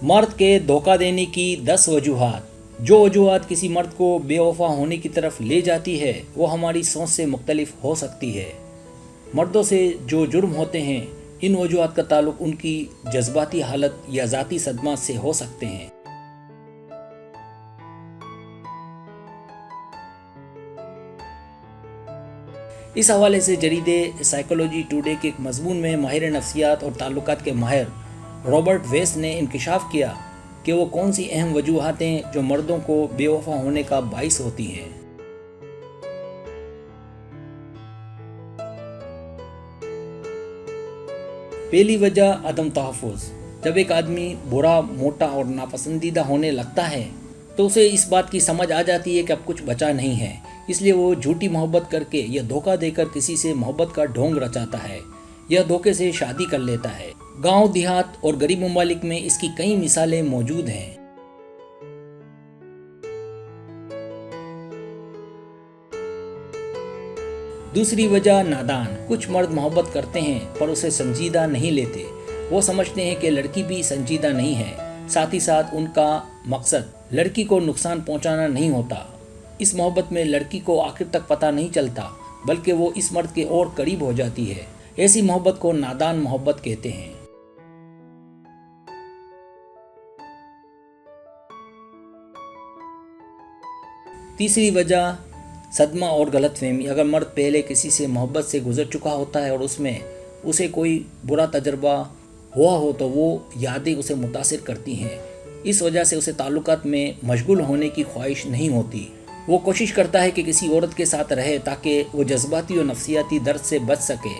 मर्द के धोखा देने की 10 वजूहात। जो वजूहात किसी मर्द को बेवफा होने की तरफ ले जाती है वो हमारी सोच से मुख्तलिफ हो सकती है। मर्दों से जो जुर्म होते हैं, इन वजूहात का ताल्लुक उनकी जज्बाती हालत या ज़ाती सदमा से हो सकते हैं। इस हवाले से जरीदे साइकोलॉजी टुडे के एक मजमून में माहिर नफ्सियात और ताल्लुकात के माहिर रॉबर्ट वेस्ट ने इंकशाफ किया कि वो कौन सी अहम वजूहातें जो मर्दों को बेवफा होने का बाइस होती हैं। पहली वजह अदम तहफ़्फ़ुज़। जब एक आदमी बुरा, मोटा और नापसंदीदा होने लगता है तो उसे इस बात की समझ आ जाती है कि अब कुछ बचा नहीं है, इसलिए वो झूठी मोहब्बत करके या धोखा देकर किसी से मोहब्बत का ढोंग रचाता है या धोखे से शादी कर लेता है। गांव, देहात और गरीब ममालिक में इसकी कई मिसालें मौजूद हैं। दूसरी वजह नादान। कुछ मर्द मोहब्बत करते हैं पर उसे संजीदा नहीं लेते। वो समझते हैं कि लड़की भी संजीदा नहीं है। साथ ही साथ उनका मकसद लड़की को नुकसान पहुंचाना नहीं होता। इस मोहब्बत में लड़की को आखिर तक पता नहीं चलता, बल्कि वो इस मर्द के और करीब हो जाती है। ऐसी मोहब्बत को नादान मोहब्बत कहते हैं। तीसरी वजह सदमा और गलतफहमी। अगर मर्द पहले किसी से मोहब्बत से गुजर चुका होता है और उसमें उसे कोई बुरा तजर्बा हुआ हो तो वो यादें उसे मुतासिर करती हैं। इस वजह से उसे ताल्लुकात में मशगूल होने की ख्वाहिश नहीं होती। वो कोशिश करता है कि किसी औरत के साथ रहे ताकि वो जज्बाती और नफ्सियाती दर्द से बच सके।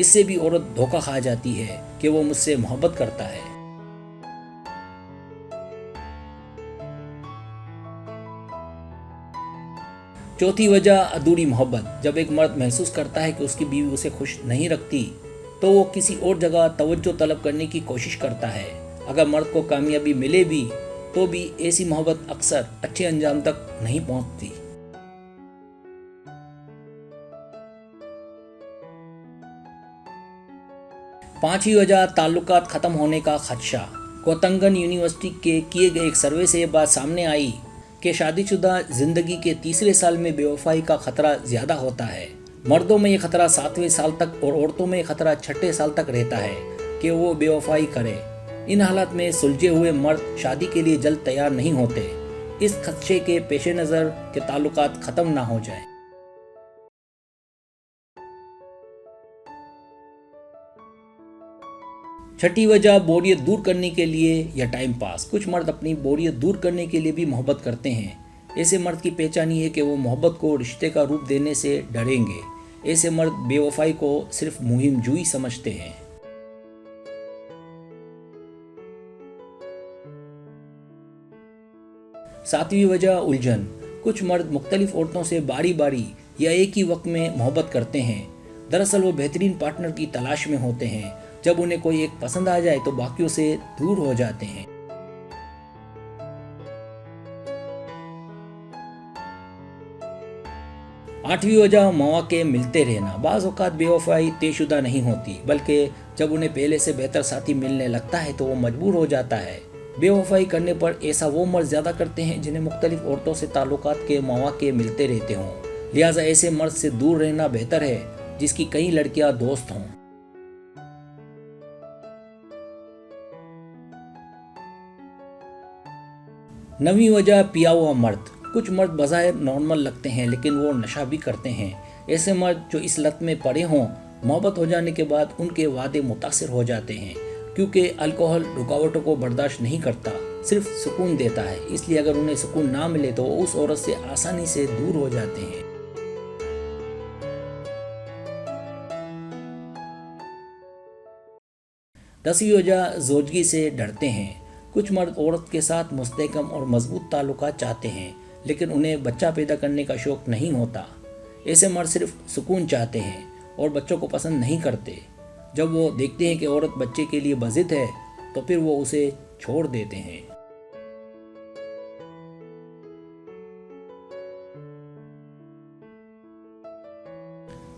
इससे भी औरत धोखा खा जाती है कि वो मुझसे मोहब्बत करता है। चौथी वजह अधूरी मोहब्बत। जब एक मर्द महसूस करता है कि उसकी बीवी उसे खुश नहीं रखती तो वो किसी और जगह तवज्जो तलब करने की कोशिश करता है। अगर मर्द को कामयाबी मिले भी तो भी ऐसी मोहब्बत अक्सर अच्छे अंजाम तक नहीं पहुंचती। पांचवी वजह ताल्लुकात ख़त्म होने का खदशा। कोतंगन यूनिवर्सिटी के किए गए एक सर्वे से ये बात सामने आई कि शादीशुदा जिंदगी के तीसरे साल में बेवफाई का खतरा ज़्यादा होता है। मर्दों में ये खतरा 7वें साल तक और औरतों में ये खतरा 6ठे साल तक रहता है कि वो बेवफाई करे। इन हालात में सुलझे हुए मर्द शादी के लिए जल्द तैयार नहीं होते, इस खदशे के पेश नज़र के ताल्लुकात ख़त्म ना हो जाए। छठी वजह बोरियत दूर करने के लिए या टाइम पास। कुछ मर्द अपनी बोरियत दूर करने के लिए भी मोहब्बत करते हैं। ऐसे मर्द की पहचान ये है कि वो मोहब्बत को रिश्ते का रूप देने से डरेंगे। ऐसे मर्द बेवफाई को सिर्फ मुहिम जुई समझते हैं। सातवीं वजह उलझन। कुछ मर्द मुख्तलिफ औरतों से बारी बारी या एक ही वक्त में मोहब्बत करते हैं। दरअसल वो बेहतरीन पार्टनर की तलाश में होते हैं। जब उन्हें कोई एक पसंद आ जाए तो बाकियों से दूर हो जाते हैं। आठवीं वजह मौके मिलते रहना। बाज़ औक़ात बेवफाई तयशुदा नहीं होती, बल्कि जब उन्हें पहले से बेहतर साथी मिलने लगता है तो वो मजबूर हो जाता है। बेवफाई करने पर ऐसा वो मर्द ज़्यादा करते हैं जिन्हें मुख्तलिफ औरतों से ताल्लुकात के मौके मिलते रहते हों। लिहाजा ऐसे मर्द से दूर रहना बेहतर है जिसकी कई लड़कियां दोस्त हों। नवीं वजह पिया हुआ मर्द। कुछ मर्द बज़ाहिर नॉर्मल लगते हैं लेकिन वो नशा भी करते हैं। ऐसे मर्द जो इस लत में पड़े हों, मोहब्बत हो जाने के बाद उनके वादे मुतासिर हो जाते हैं, क्योंकि अल्कोहल रुकावटों को बर्दाश्त नहीं करता, सिर्फ सुकून देता है। इसलिए अगर उन्हें सुकून ना मिले तो वो उस औरत से आसानी से दूर हो जाते हैं। 10वीं वजह ज़ोजगी से डरते हैं। कुछ मर्द औरत के साथ मुस्तहकम और मजबूत ताल्लुकात चाहते हैं लेकिन उन्हें बच्चा पैदा करने का शौक़ नहीं होता। ऐसे मर्द सिर्फ सुकून चाहते हैं और बच्चों को पसंद नहीं करते। जब वो देखते हैं कि औरत बच्चे के लिए बज़िद है तो फिर वो उसे छोड़ देते हैं।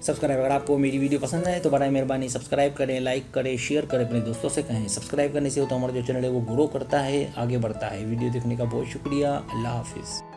सब्सक्राइब। अगर आपको मेरी वीडियो पसंद आए तो बड़ा मेहरबानी सब्सक्राइब करें, लाइक करें, शेयर करें, अपने दोस्तों से कहें। सब्सक्राइब करने से तो हमारा जो चैनल है वो ग्रो करता है, आगे बढ़ता है। वीडियो देखने का बहुत शुक्रिया। अल्लाह हाफिज़।